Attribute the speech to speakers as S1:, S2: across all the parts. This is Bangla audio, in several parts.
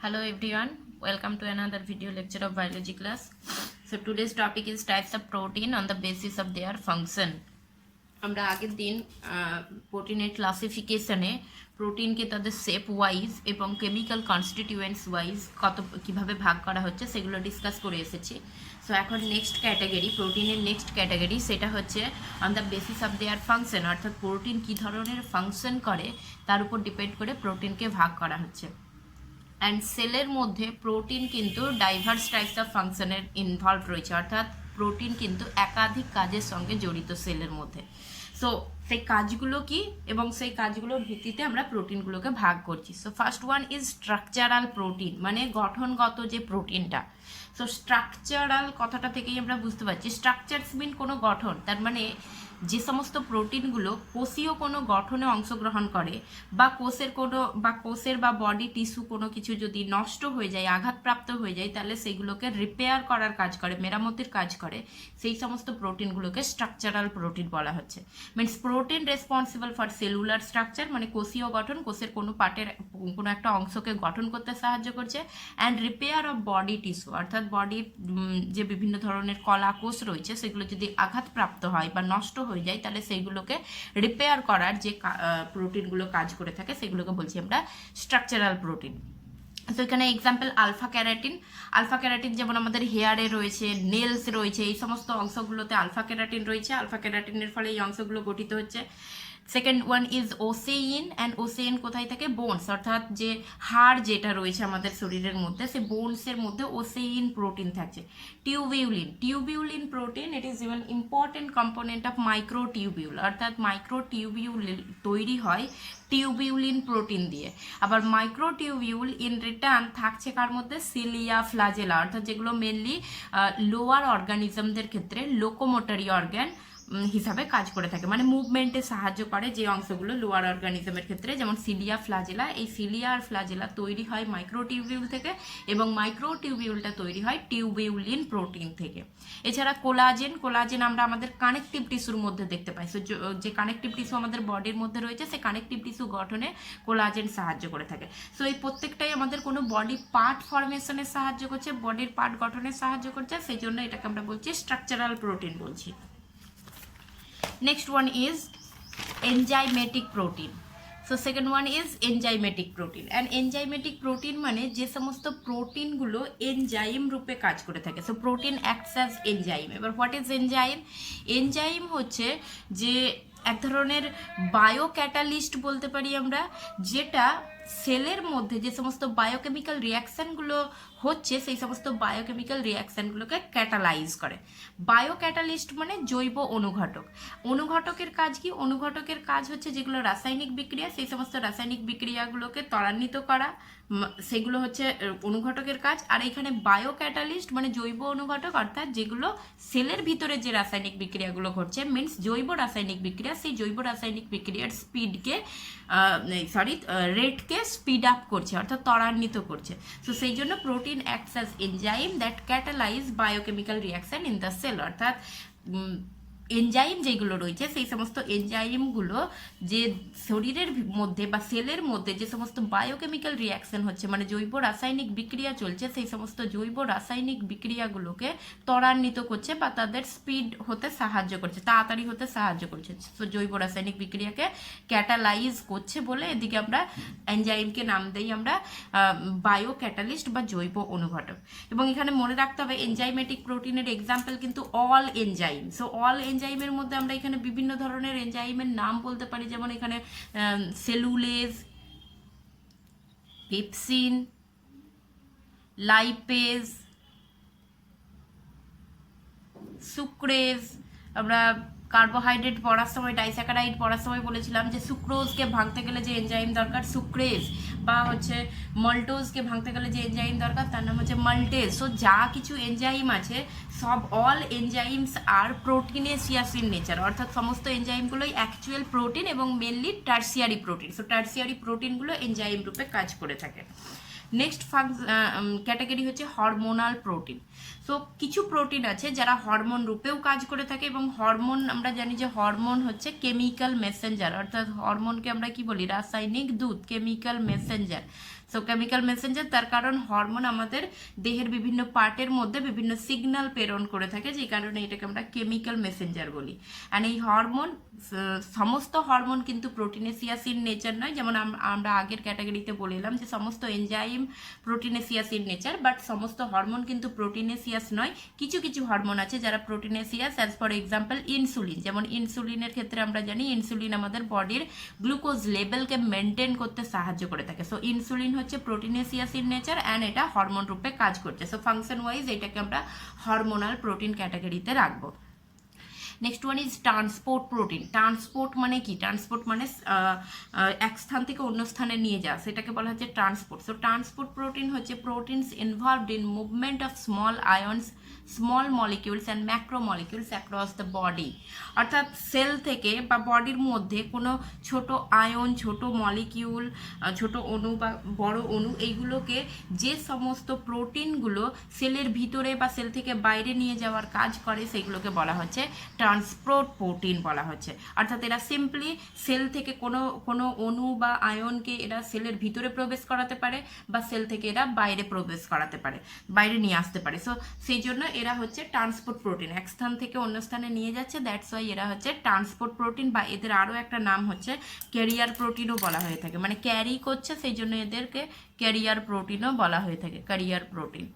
S1: Hello everyone, welcome to another video lecture of biology class. So today's topic is types of protein on the basis of their function. আমরা আগের দিন প্রোটিনের ক্লাসিফিকেশনে প্রোটিনকে তাদের শেপ ওয়াইজ এবং কেমিক্যাল কনস্টিটিউয়েন্টস ওয়াইজ কীভাবে ভাগ করা হচ্ছে সেগুলো ডিসকাস করে এসেছি। সো এখন নেক্সট ক্যাটাগরি, প্রোটিনের নেক্সট ক্যাটাগরি, সেটা হচ্ছে on the basis of their function, অর্থাৎ প্রোটিন কী ধরনের ফাংশন করে তার উপর ডিপেন্ড করে প্রোটিনকে ভাগ করা হচ্ছে। অ্যান্ড সেলের মধ্যে প্রোটিন কিন্তু ডাইভার্স টাইপস অফ ফাংশনের ইনভলভ রয়েছে, অর্থাৎ প্রোটিন কিন্তু একাধিক কাজের সঙ্গে জড়িত সেলের মধ্যে। সো সেই কাজগুলো কি এবং সেই কাজগুলোর ভিত্তিতে আমরা প্রোটিনগুলোকে ভাগ করছি। So first one is structural protein, মানে গঠনগত যে প্রোটিনটা। সো স্ট্রাকচারাল কথাটা থেকেই আমরা বুঝতে পারছি স্ট্রাকচারস মিন কোনো গঠন, তার মানে যে সমস্ত প্রোটিনগুলো কোষীয় কোনো গঠনে অংশগ্রহণ করে বা কোষের বা বডি টিস্যু কোনো কিছু যদি নষ্ট হয়ে যায়, আঘাতপ্রাপ্ত হয়ে যায়, তাহলে সেগুলোকে রিপেয়ার করার কাজ করে, মেরামতির কাজ করে, সেই সমস্ত প্রোটিনগুলোকে স্ট্রাকচারাল প্রোটিন বলা হচ্ছে। Means protein responsible for cellular structure, মানে কোষীয় গঠন, কোষের কোনো পার্টের কোনো একটা অংশকে গঠন করতে সাহায্য করছে। And repair of body tissue, অর্থাৎ বডির যে বিভিন্ন ধরনের কলা কোষ রয়েছে সেগুলো যদি আঘাতপ্রাপ্ত হয় বা নষ্ট হয়ে যায়, তাহলে সেইগুলোকে রিপেয়ার করার যে প্রোটিনগুলো কাজ করে থাকে সেগুলোকে বলছি আমরা স্ট্রাকচারাল প্রোটিন। তো এখানে এক্সাম্পল আলফা ক্যারাটিন যেমন আমাদের হেয়ারে রয়েছে, নেলস রয়েছে, এই সমস্ত অংশগুলোতে আলফা ক্যারাটিন রয়েছে। আলফা ক্যারাটিনের ফলে এই অংশগুলো গঠিত হচ্ছে। সেকেন্ড ওয়ান ইজ ওসেইন, অ্যান্ড ওসেইন কোথায় থাকে? বোনস, অর্থাৎ যে হাড় যেটা রয়েছে আমাদের শরীরের মধ্যে, সে বোনসের মধ্যে ওসেইন প্রোটিন থাকছে। Tubulin protein, it is even important component of microtubule, অর্থাৎ মাইক্রোটিউবিউল তৈরি হয় টিউবিউলিন প্রোটিন দিয়ে। আবার মাইক্রোটিউবিউল ইন রিটার্ন থাকছে কার মধ্যে? সিলিয়া, ফ্লাজেলা, অর্থাৎ যেগুলো মেনলি লোয়ার অর্গানিজমদের ক্ষেত্রে লোকোমোটরি অর্গান হিসাবে কাজ করে থাকে, মানে মুভমেন্টে সাহায্য করে যে অংশগুলো লোয়ার অর্গানিজমের ক্ষেত্রে, যেমন সিলিয়া, ফ্লাজেলা। এই সিলিয়া আর ফ্লাজেলা তৈরি হয় মাইক্রোটিউবিউল থেকে এবং মাইক্রোটিউবিউলটা তৈরি হয় টিউবিউলিন প্রোটিন থেকে। এছাড়া কোলাজেন আমরা আমাদের কানেকটিভ টিস্যুর মধ্যে দেখতে পাই। সো যে কানেকটিভ টিস্যু আমাদের বডির মধ্যে রয়েছে, সেই কানেকটিভ টিস্যু গঠনে কোলাজেন সাহায্য করে থাকে। সো এই প্রত্যেকটাই আমাদের কোনো বডি পার্ট ফরমেশনে সাহায্য করছে, বডির পার্ট গঠনে সাহায্য করছে, সেই জন্য এটাকে আমরা বলছি স্ট্রাকচারাল প্রোটিন বলছি। Next one is enzymatic protein. So second one is enzymatic protein. And enzymatic protein মানে যে সমস্ত প্রোটিনগুলো এনজাইম রূপে কাজ করে থাকে। So protein acts as enzyme. এবার হোয়াট ইজ এনজাইম? এনজাইম হচ্ছে যে এক ধরনের বায়োক্যাটালিস্ট বলতে পারি আমরা, যেটা সেলের মধ্যে যে সমস্ত বায়োকেমিক্যাল রিয়াকশানগুলো হচ্ছে সেই সমস্ত বায়োকেমিক্যাল রিয়াকশানগুলোকে ক্যাটালাইজ করে। বায়োক্যাটালিস্ট মানে জৈব অনুঘটক। অনুঘটকের কাজ কি? অনুঘটকের কাজ হচ্ছে যেগুলো রাসায়নিক বিক্রিয়া, সেই সমস্ত রাসায়নিক বিক্রিয়াগুলোকে ত্বরান্বিত করা, সেগুলো হচ্ছে অনুঘটকের কাজ। আর এখানে বায়োক্যাটালিস্ট মানে জৈব অনুঘটক, অর্থাৎ যেগুলো সেলের ভিতরে যে রাসায়নিক বিক্রিয়াগুলো ঘটছে, মিনস জৈব রাসায়নিক বিক্রিয়া, সেই জৈব রাসায়নিক বিক্রিয়ার রেটকে স্পিড আপ করছে, অর্থাৎ ত্বরান্বিত করছে। সো সেই জন্য protein acts as enzyme that catalyze biochemical reaction in the cell, অর্থাৎ এনজাইম যেগুলো রয়েছে সেই সমস্ত এনজাইমগুলো যে শরীরের মধ্যে বা সেলের মধ্যে যে সমস্ত বায়োকেমিক্যাল রিয়াকশন হচ্ছে, মানে জৈব রাসায়নিক বিক্রিয়া চলছে, সেই সমস্ত জৈব রাসায়নিক বিক্রিয়াগুলোকে ত্বরান্বিত করছে বা তাদের স্পিড হতে সাহায্য করছে, তাড়াতাড়ি হতে সাহায্য করছে। তো জৈব রাসায়নিক বিক্রিয়াকে ক্যাটালাইজ করছে বলে এদিকে আমরা এনজাইমকে নাম দেই আমরা বায়ো ক্যাটালিস্ট বা জৈব অনুঘটক। এবং এখানে মনে রাখতে হবে এনজাইমেটিক প্রোটিনের এক্সাম্পল কিন্তু অল এনজাইম। সো অল এনজাইমের মধ্যে আমরা এখানে বিভিন্ন ধরনের এনজাইমের নাম বলতে পারি, যেমন এখানে সেলুলেজ, পেপসিন, লাইপেজ, সুক্রেজ। আমরা কার্বোহাইড্রেট পড়ার সময়, ডাইস্যাকারাইড পড়ার সময় বলেছিলাম যে সুক্রোজকে ভাঙতে গেলে যে এনজাইম দরকার সুক্রেজ, বা হচ্ছে মল্টোজকে ভাঙতে গেলে যে এনজাইম দরকার তার নাম হচ্ছে মাল্টেজ। সো যা কিছু এনজাইম আছে সব all enzymes are proteinaceous in nature, অর্থাৎ সমস্ত এনজাইমগুলোই অ্যাকচুয়াল প্রোটিন এবং mainly tertiary protein. So tertiary প্রোটিনগুলো এনজাইম রূপে কাজ করে থাকে। নেক্সট ক্যাটাগরি হচ্ছে হরমোনাল প্রোটিন। সো কিছু প্রোটিন আছে যারা হরমোন রূপেও কাজ করে থাকে, এবং হরমোন আমরা জানি যে হরমোন হচ্ছে কেমিক্যাল মেসেঞ্জার, অর্থাৎ হরমোনকে আমরা কি বলি? রাসায়নিক দূত, chemical Messenger. So chemical Messenger তার কারণ হরমোন আমাদের দেহের বিভিন্ন পার্টের মধ্যে বিভিন্ন সিগন্যাল প্রেরণ করে থাকে, যে কারণে এটাকে আমরা কেমিক্যাল মেসেঞ্জার বলি। অ্যান্ড এই হরমোন, সমস্ত হরমোন কিন্তু প্রোটিনেসিয়াস ইন নেচার নয়, যেমন আমরা আগের ক্যাটাগরিতে বললাম যে সমস্ত এনজাইম প্রোটিনেসিয়াস ইন নেচার, বাট সমস্ত হরমোন কিন্তু প্রোটিনেসিয়াস নয়। কিছু কিছু হরমোন আছে যারা প্রোটিনেসিয়াস, অ্যাজ ফর এক্সাম্পল ইনসুলিন। যেমন ইনসুলিনের ক্ষেত্রে আমরা জানি ইনসুলিন আমাদের বডির গ্লুকোজ লেভেলকে মেনটেন করতে সাহায্য করে থাকে। সো ইনসুলিন হচ্ছে প্রোটিনেসিয়াস ইন নেচার অ্যান্ড এটা হরমোন রূপে কাজ করছে। সো ফাংশন ওয়াইজ এটাকে আমরা হরমোনাল প্রোটিন ক্যাটাগরিতে রাখবো। Next one is transport protein. Transport মানে কি? ট্রান্সপোর্ট মানে এক স্থান থেকে অন্য স্থানে নিয়ে যাওয়া, সেটাকে বলা হচ্ছে ট্রান্সপোর্ট। সো ট্রান্সপোর্ট প্রোটিন হচ্ছে proteins involved in movement of small ions, small molecules and macro molecules across the body. অর্থাৎ সেল থেকে বা বডির মধ্যে কোনো ছোট আয়ন, ছোট মলিকিউল, ছোট অণু বা বড় অণু, এইগুলোকে যে সমস্ত প্রোটিনগুলো সেলের ভিতরে বা সেল থেকে বাইরে নিয়ে যাওয়ার কাজ করে, সেগুলোকে বলা হচ্ছে ট্রান্সপোর্ট প্রোটিন বলা হচ্ছে। অর্থাৎ এরা সিম্পলি সেল থেকে কোনো অণু বা আয়নকে এরা সেলের ভিতরে প্রবেশ করাতে পারে বা সেল থেকে এরা বাইরে প্রবেশ করাতে পারে, বাইরে নিয়ে আসতে পারে। সো সেই জন্য এরা হচ্ছে ট্রান্সপোর্ট প্রোটিন, এক স্থান থেকে অন্য স্থানে নিয়ে যাচ্ছে, দ্যাটস ওয়াই এরা হচ্ছে ট্রান্সপোর্ট প্রোটিন। বা এদের আরও একটা নাম হচ্ছে ক্যারিয়ার প্রোটিনও বলা হয়ে থাকে, মানে ক্যারি করছে সেই জন্য এদেরকে ক্যারিয়ার প্রোটিনও বলা হয়ে থাকে, ক্যারিয়ার প্রোটিন।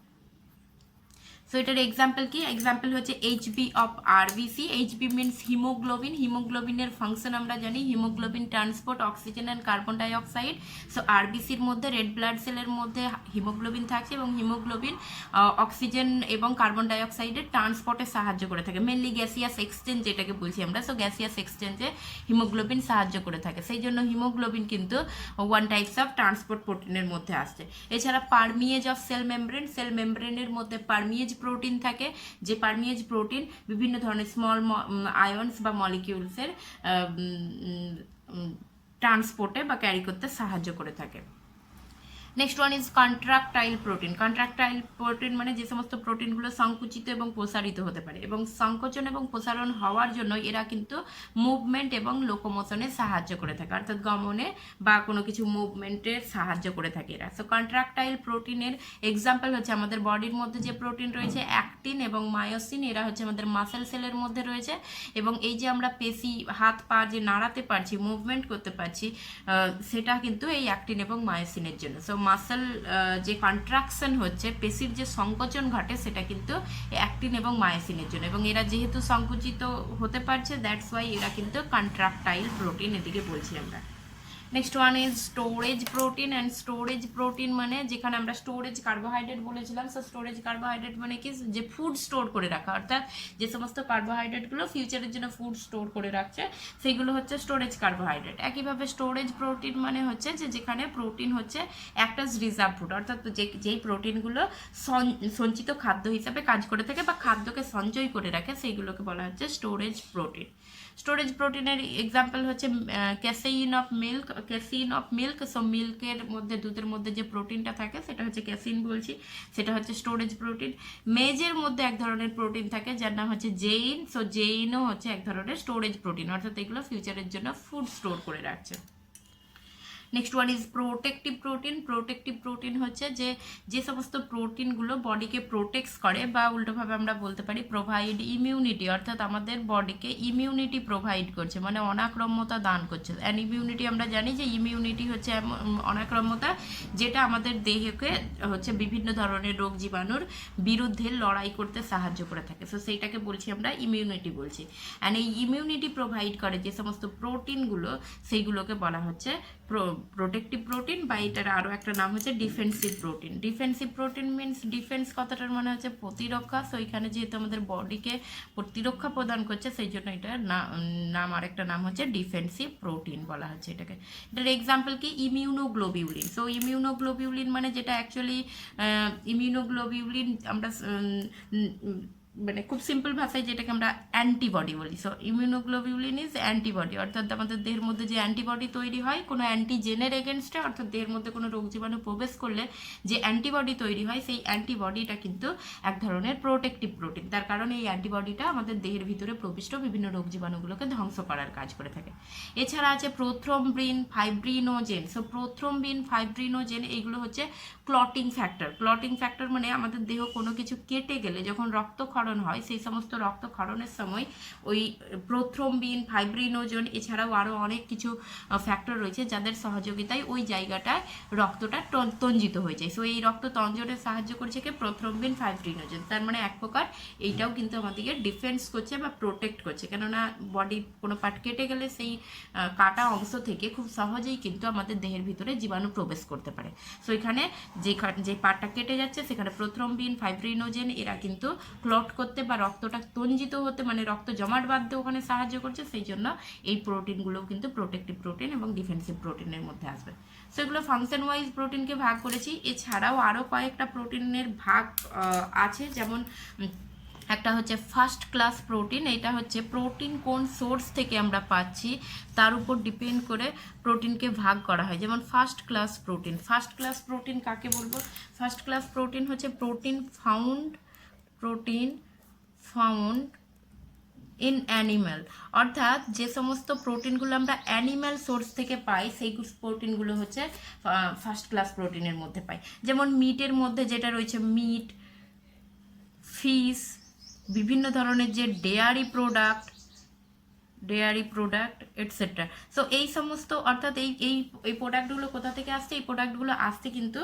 S1: সো এটার এক্সাম্পল কি? এক্সাম্পল হচ্ছে Hb of RBC. Hb means haemoglobin. হিমোগ্লোবিনের ফাংশন আমরা জানি, haemoglobin transport oxygen and carbon dioxide. So আরবিসির মধ্যে, রেড ব্লাড সেলের মধ্যে হিমোগ্লোবিন থাকছে এবং হিমোগ্লোবিন অক্সিজেন এবং কার্বন ডাইঅক্সাইডের ট্রান্সপোর্টে সাহায্য করে থাকে, মেনলি গ্যাসিয়াস এক্সচেঞ্জ যেটাকে বলছি আমরা। সো গ্যাসিয়াস এক্সচেঞ্জে হিমোগ্লোবিন সাহায্য করে থাকে, সেই জন্য হিমোগ্লোবিন কিন্তু ওয়ান টাইপস অফ ট্রান্সপোর্ট প্রোটিনের মধ্যে আসছে। এছাড়া পারমিয়েজ অফ সেল মেমব্রেন, সেল মেমব্রেনের মধ্যে পারমিয়েজ প্রোটিন থাকে, যে পারমিয়েজ প্রোটিন বিভিন্ন ধরনের স্মল আয়ন্স বা মলিকিউলসের ট্রান্সপোর্টে বা ক্যারি করতে সাহায্য করে থাকে। Next one is contractile protein. Contractile protein মানে যে সমস্ত প্রোটিনগুলো সংকুচিত এবং প্রসারিত হতে পারে, এবং সংকোচন এবং প্রসারণ হওয়ার জন্য এরা কিন্তু মুভমেন্ট এবং লোকোমোশনে সাহায্য করে থাকে, অর্থাৎ গমনে বা কোনো কিছু মুভমেন্টের সাহায্য করে থাকে এরা। সো কন্ট্রাকটাইল প্রোটিনের এক্সাম্পল হচ্ছে আমাদের বডির মধ্যে যে প্রোটিন রয়েছে অ্যাক্টিন এবং মায়োসিন, এরা হচ্ছে আমাদের মাসেল সেলের মধ্যে রয়েছে, এবং এই যে আমরা পেশি, হাত পা যে নাড়াতে পারছি, মুভমেন্ট করতে পারছি, সেটা কিন্তু এই অ্যাক্টিন এবং মায়োসিনের জন্য। সো মাসেল যে কন্ট্রাকশন হচ্ছে, পেশির যে সংকোচন ঘটে, সেটা কিন্তু অ্যাক্টিন এবং মায়োসিনের জন্য, এবং এরা যেহেতু সংকুচিত হতে পারছে, দ্যাটস ওয়াই এরা কিন্তু কন্ট্রাকটাইল প্রোটিন এদিকে বলছি আমরা। Next one is storage protein. And storage protein মানে যেখানে আমরা স্টোরেজ কার্বোহাইড্রেট বলেছিলাম, সো স্টোরেজ কার্বোহাইড্রেট মানে কি? যে ফুড স্টোর করে রাখা, অর্থাৎ যে সমস্ত কার্বোহাইড্রেটগুলো ফিউচারের জন্য ফুড স্টোর করে রাখছে, সেইগুলো হচ্ছে স্টোরেজ কার্বোহাইড্রেট। একইভাবে স্টোরেজ প্রোটিন মানে হচ্ছে যে যেখানে প্রোটিন হচ্ছে একটা রিজার্ভ ফুড, অর্থাৎ যেই প্রোটিনগুলো সঞ্চিত খাদ্য হিসাবে কাজ করে থাকে বা খাদ্যকে সঞ্চয় করে রাখে, সেইগুলোকে বলা হচ্ছে স্টোরেজ প্রোটিন। স্টোরেজ প্রোটিনের এক্সাম্পল হচ্ছে casein of milk. Casein of milk, so মিল্কের মধ্যে, দুধের মধ্যে যে প্রোটিনটা থাকে সেটা হচ্ছে ক্যাসিন বলছি, সেটা হচ্ছে স্টোরেজ প্রোটিন। মেজের মধ্যে এক ধরনের প্রোটিন থাকে যার নাম হচ্ছে জেইন, সো জেইনও হচ্ছে এক ধরনের স্টোরেজ প্রোটিন, অর্থাৎ এগুলো ফিউচারের জন্য ফুড স্টোর করে রাখছে। Next one is protective protein. Protective protein হচ্ছে যে সমস্ত প্রোটিনগুলো বডিকে প্রোটেক্টস করে, বা উল্টোভাবে আমরা বলতে পারি প্রোভাইড ইমিউনিটি, অর্থাৎ আমাদের বডিকে ইমিউনিটি প্রোভাইড করছে, মানে অনাক্রম্যতা দান করছে। অ্যান্ড ইমিউনিটি আমরা জানি যে ইমিউনিটি হচ্ছে অনাক্রম্যতা, যেটা আমাদের দেহকে হচ্ছে বিভিন্ন ধরনের রোগ জীবাণুর বিরুদ্ধে লড়াই করতে সাহায্য করে থাকে। সো সেইটাকে বলছি আমরা ইমিউনিটি বলছি। অ্যান্ড এই ইমিউনিটি প্রোভাইড করে যে সমস্ত প্রোটিনগুলো, সেইগুলোকে বলা হচ্ছে প্রোটেক্টিভ প্রোটিন, বা এটার আরও একটা নাম হচ্ছে defensive protein. Defensive protein means, defence কথাটার মানে হচ্ছে প্রতিরক্ষা। সো এখানে যেহেতু আমাদের বডিকে প্রতিরক্ষা প্রদান করছে, সেই জন্য এটার নাম আরেকটা নাম হচ্ছে ডিফেন্সিভ প্রোটিন বলা হচ্ছে এটাকে। এটার এক্সাম্পল কি? ইমিউনোগ্লোবিউলিন। সো ইমিউনোগ্লোবিউলিন মানে যেটা অ্যাকচুয়ালি ইমিউনোগ্লোবিউলিন আমরা মানে খুব সিম্পল ভাষায় যেটাকে আমরা অ্যান্টিবডি বলি। সো ইমিউনোগ্লোবিউলিন ইজ অ্যান্টিবডি, অর্থাৎ আমাদের দেহের মধ্যে যে অ্যান্টিবডি তৈরি হয় কোনো অ্যান্টিজেনের এগেনস্টে, অর্থাৎ দেহের মধ্যে কোনো রোগ জীবাণু প্রবেশ করলে যে অ্যান্টিবডি তৈরি হয় সেই অ্যান্টিবডিটা কিন্তু এক ধরনের প্রোটেক্টিভ প্রোটিন। তার কারণে এই অ্যান্টিবডিটা আমাদের দেহের ভিতরে প্রবিষ্ট বিভিন্ন রোগ জীবাণুগুলোকে ধ্বংস করার কাজ করে থাকে। এছাড়া আছে prothrombin, fibrinogen. So prothrombin, fibrinogen এইগুলো হচ্ছে ক্লটিং ফ্যাক্টর। ক্লটিং ফ্যাক্টর মানে আমাদের দেহ কোনো কিছু কেটে গেলে যখন রক্তক্ষরণ হয় সেই সমস্ত রক্তক্ষরণের সময় ওই প্রোথ্রম্বিন, ফাইব্রিনোজেন এছাড়াও আরও অনেক কিছু ফ্যাক্টর রয়েছে যাদের সহযোগিতায় ওই জায়গাটায় রক্তটা তঞ্জিত হয়ে যায়। সো এই রক্ত তঞ্জনে সাহায্য করছে কি প্রোথ্রম্বিন, ফাইব্রিনোজেন। তার মানে এক প্রকার এইটাও কিন্তু আমাদেরকে ডিফেন্স করছে বা প্রোটেক্ট করছে, কেননা বডির কোনো পার্ট কেটে গেলে সেই কাটা অংশ থেকে খুব সহজেই কিন্তু আমাদের দেহের ভিতরে জীবাণু প্রবেশ করতে পারে। সো এখানে যে পার্টটা কেটে যাচ্ছে সেখানে প্রোথ্রম্বিন, ফাইব্রিনোজেন এরা কিন্তু ক্লট করতে বা রক্তটা তঞ্জিত হতে মানে রক্ত জমাট বাঁধতে ওখানে সাহায্য করছে। সেই জন্য এই প্রোটিনগুলোও কিন্তু প্রোটেক্টিভ প্রোটিন এবং ডিফেন্সিভ প্রোটিনের মধ্যে আসবে। সো এগুলো ফাংশন ওয়াইজ প্রোটিনকে ভাগ করেছি। এছাড়াও আরও কয়েকটা প্রোটিনের ভাগ আছে, যেমন একটা হচ্ছে ফার্স্ট ক্লাস প্রোটিন। এটা হচ্ছে প্রোটিন কোন সোর্স থেকে আমরা পাচ্ছি তার উপর ডিপেন্ড করে প্রোটিনকে ভাগ করা হয়। যেমন first class protein. First class protein কাকে বলবো? ফার্স্ট ক্লাস প্রোটিন হচ্ছে প্রোটিন ফাউন্ড ইন অ্যানিম্যাল, অর্থাৎ যে সমস্ত প্রোটিনগুলো আমরা অ্যানিম্যাল সোর্স থেকে পাই সেই প্রোটিনগুলো হচ্ছে ফার্স্ট ক্লাস প্রোটিনের মধ্যে পাই। যেমন মিটের মধ্যে যেটা রয়েছে মিট, ফিশ, বিভিন্ন ধরনের যে ডেয়ারি প্রোডাক্ট এটসেট্রা। সো এই সমস্ত অর্থাৎ এই প্রোডাক্টগুলো কোথা থেকে আসছে? এই প্রোডাক্টগুলো আসছে কিন্তু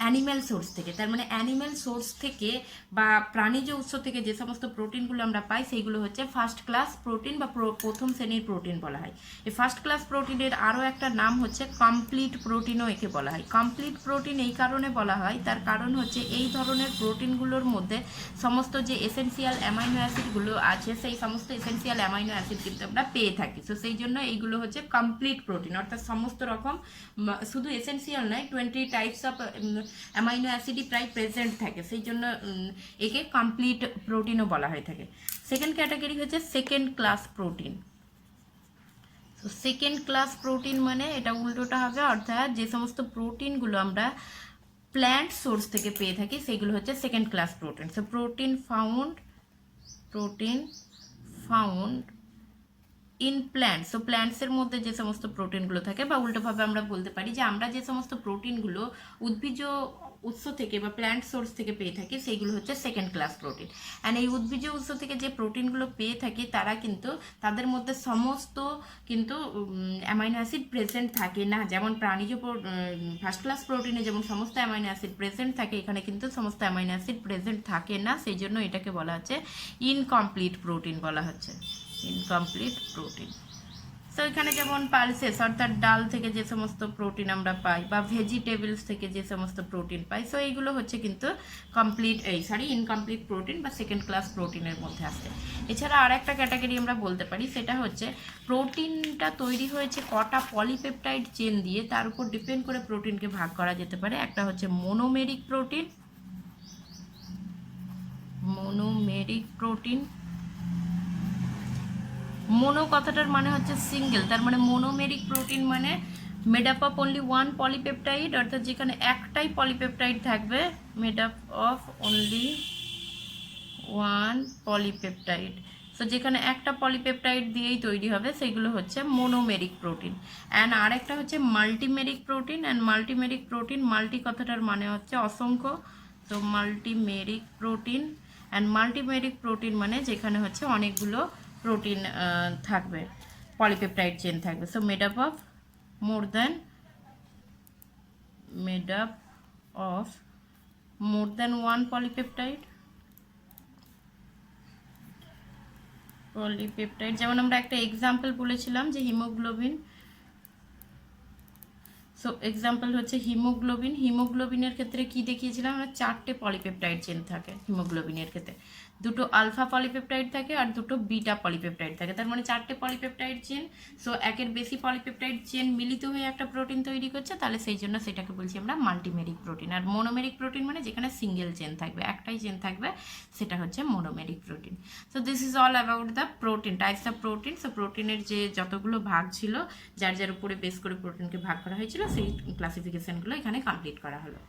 S1: অ্যানিম্যাল সোর্স থেকে। তার মানে অ্যানিম্যাল সোর্স থেকে বা প্রাণীজ উৎস থেকে যে সমস্ত প্রোটিনগুলো আমরা পাই সেইগুলো হচ্ছে ফার্স্ট ক্লাস প্রোটিন বা প্রথম শ্রেণীর প্রোটিন বলা হয়। এই ফার্স্ট ক্লাস প্রোটিনের আরও একটা নাম হচ্ছে কমপ্লিট প্রোটিনও একে বলা হয়। কমপ্লিট প্রোটিন এই কারণে বলা হয়, তার কারণ হচ্ছে এই ধরনের প্রোটিনগুলোর মধ্যে সমস্ত যে এসেনশিয়াল অ্যামাইনো অ্যাসিডগুলো আছে সেই সমস্ত এসেনশিয়াল অ্যামাইনো অ্যাসিড কিন্তু আমরা পেয়ে থাকি। সো সেই জন্য এইগুলো হচ্ছে কমপ্লিট প্রোটিন, অর্থাৎ সমস্ত রকম শুধু এসেনশিয়াল নয় 20 টাইপস অফ অ্যামাইনো অ্যাসিডই প্রায় প্রেজেন্ট থাকে, সেই জন্য একে কমপ্লিট প্রোটিনও বলা হয়ে থাকে। সেকেন্ড ক্যাটাগরি হচ্ছে সেকেন্ড ক্লাস প্রোটিন। তো সেকেন্ড ক্লাস প্রোটিন মানে এটা উল্টোটা হবে, অর্থাৎ যে সমস্ত প্রোটিনগুলো আমরা প্ল্যান্ট সোর্স থেকে পেয়ে থাকি সেগুলো হচ্ছে second class protein. So protein found in plant. So প্ল্যান্টসের মধ্যে যে সমস্ত প্রোটিনগুলো থাকে, বা উল্টোভাবে আমরা বলতে পারি যে আমরা যে সমস্ত প্রোটিনগুলো উদ্ভিজ্জ উৎস থেকে বা প্ল্যান্ট সোর্স থেকে পেয়ে থাকি সেইগুলো হচ্ছে সেকেন্ড ক্লাস প্রোটিন। অ্যান্ড এই উদ্ভিজ্জ উৎস থেকে যে প্রোটিনগুলো পেয়ে থাকি তারা কিন্তু তাদের মধ্যে সমস্ত কিন্তু অ্যামাইনো অ্যাসিড প্রেজেন্ট থাকে না। যেমন প্রাণীজ ফার্স্ট ক্লাস প্রোটিনে যেমন সমস্ত অ্যামাইনো অ্যাসিড প্রেজেন্ট থাকে, এখানে কিন্তু সমস্ত অ্যামাইনো অ্যাসিড প্রেজেন্ট থাকে না, সেই জন্য এটাকে বলা হচ্ছে ইনকমপ্লিট প্রোটিন বলা হচ্ছে, ইনকমপ্লিট প্রোটিন। সো এখানে যেমন পালসেস অর্থাৎ ডাল থেকে যে সমস্ত প্রোটিন আমরা পাই বা ভেজিটেবলস থেকে যে সমস্ত প্রোটিন পাই, সো এইগুলো হচ্ছে কিন্তু ইনকমপ্লিট প্রোটিন বা সেকেন্ড ক্লাস প্রোটিনের মধ্যে আসে। এছাড়া আর একটা ক্যাটাগরি আমরা বলতে পারি, সেটা হচ্ছে প্রোটিনটা তৈরি হয়েছে কটা পলিপেপটাইড চেন দিয়ে, তার উপর ডিপেন্ড করে প্রোটিনকে ভাগ করা যেতে পারে। একটা হচ্ছে মোনোমেরিক প্রোটিন। মোনো কথাটার মানে হচ্ছে সিঙ্গেল, তার মানে মোনোমেরিক প্রোটিন মানে made up of only one polypeptide, অর্থাৎ যেখানে একটাই পলিপেপটাইড থাকবে, made up of only one polypeptide. So যেখানে একটা পলিপেপটাইড দিয়েই তৈরি হবে সেগুলো হচ্ছে মোনোমেরিক প্রোটিন। অ্যান্ড আরেকটা হচ্ছে মাল্টিমেরিক প্রোটিন। অ্যান্ড মাল্টিমেরিক প্রোটিন, মাল্টি কথাটার মানে হচ্ছে অসংখ্য, তো মাল্টিমেরিক প্রোটিন। অ্যান্ড মাল্টিমেরিক প্রোটিন মানে যেখানে হচ্ছে অনেকগুলো প্রোটিন থাকবে, পলিপেপটাইড চেন থাকবে। So made up of more than one polypeptide. যেমন আমরা একটা এক্সাম্পল বলেছিলাম যে হিমোগ্লোবিন। সো এক্সাম্পল হচ্ছে হিমোগ্লোবিনের ক্ষেত্রে কি দেখিয়েছিলাম আমরা, 4টে পলিপেপটাইড চেন থাকে হিমোগ্লোবিনের ক্ষেত্রে। দুটো আলফা পলিপেপটাইড থাকে আর দুটো বিটা পলিপেপটাইড থাকে, তার মানে 4টে পলিপেপটাইড চেন। সো একের বেশি পলিপেপটাইড চেন মিলিত হয়ে একটা প্রোটিন তৈরি করছে, তাহলে সেই জন্য সেটাকে বলছি আমরা মাল্টিমেরিক প্রোটিন। আর মোনোমেরিক প্রোটিন মানে যেখানে সিঙ্গেল চেন থাকবে, একটাই চেন থাকবে, সেটা হচ্ছে monomeric protein. So this is all about the protein, types of protein. So প্রোটিনের যে যতগুলো ভাগ ছিল, যার যার উপরে বেস করে প্রোটিনকে ভাগ করা হয়েছিল, সেই ক্লাসিফিকেশনগুলো এখানে কমপ্লিট করা হলো।